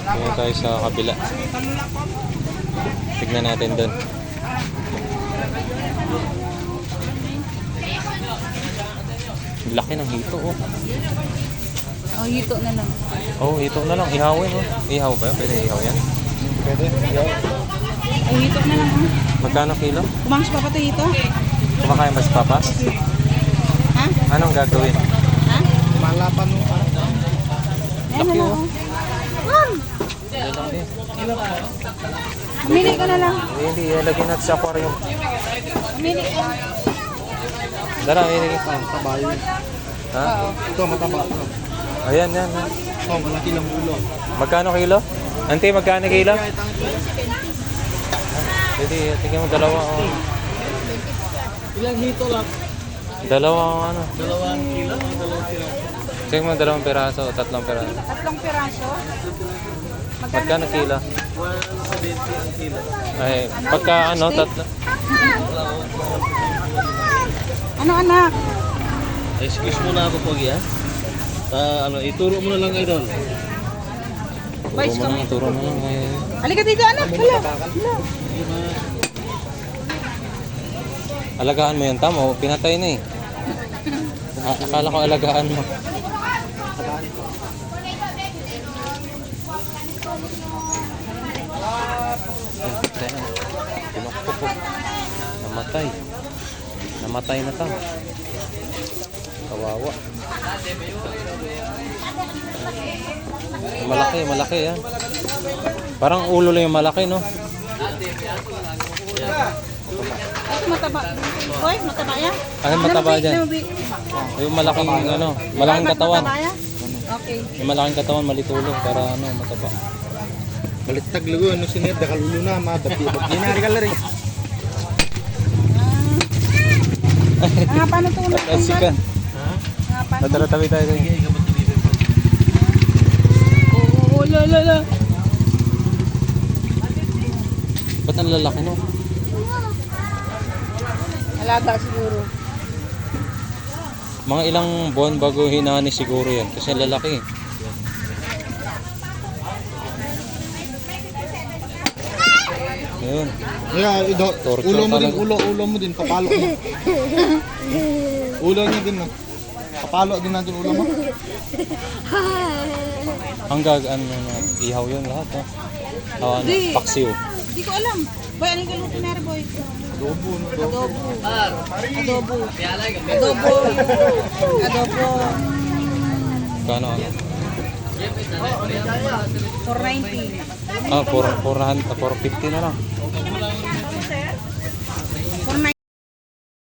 Tingnan tayo sa kabila. Tignan natin doon. Laki ng hito, oh. Oh, hito na lang. Oh, hito na lang. Ihawin, oh. Ihaw ba? Pwede ihaw yan? Pwede. Ihaw. Ay, hito na lang, oh. Magkano kilo? Kumangas pa to hito? Kumakain ba si Papa? Ha? Anong gagawin? Ha? Malapan mo. Laki, oh. Ma'am! Ano lang din. Mamili ka na lang. Hindi, ilagay natin sa aquarium. Mamili ka. Dala, ilagay ka. Tabayo. Ha? Ito, mataba. Ito. Ayan, yan. Ha? Oh, malaki lang ulo. Magkano kilo? Ante, magkano kilo? Pwede, tingnan mo dalawa. Oh. Ilang hito lang? Dalawang ano. 2 kilo? 2 kilo. Check mo 2 piraso o 3 piraso. 3 piraso? Magkano kilo? 170 ang kilo. Ay, pagka ano, 3. Ano anak? Excuse mo na ako, Pogi, ha? Ituro mo na lang, idol. Turo mo lang. Ay. Halika dito anak. Hala. Alagaan mo yun, tamo. Pinatay na eh. Akala ko alagaan mo. Pinukpok po. Namatay. Namatay na tamo. Kawawa. Malaki, malaki yan. Parang ulo lang yung malaki, no? Ito mataba. Hoy, mataba yan. Ano mataba dyan? Yung malaking, ano, malaking katawan. Okay. Yung malaking katawan, malitulong para ano, mataba. Baliktag lugo, ano sinir, dakalulo na, mabati. Ginari ka lang. Nga, paano ito ulit? Sikan. Nga, paano? Natara-tabi tayo doon. Oo, la. Ba't ang lalaki, no? Alaga siguro. Mga ilang buwan bago hinani siguro yan. Kasi ang lalaki. Ayun. Yeah, Torture ulo mo din, talaga. ulo mo din, papalo mo. Ulo niya din, no? Papalo din natin ulo mo. Ang gagaan na ihaw yun lahat, no? Ano, Di. paksiw. Hindi ko alam. Boy, ano yung galuto meron, boy? Adobo, no? Adobo. Adobo. Adobo. Kano ano? 490. Ah, 450 na lang.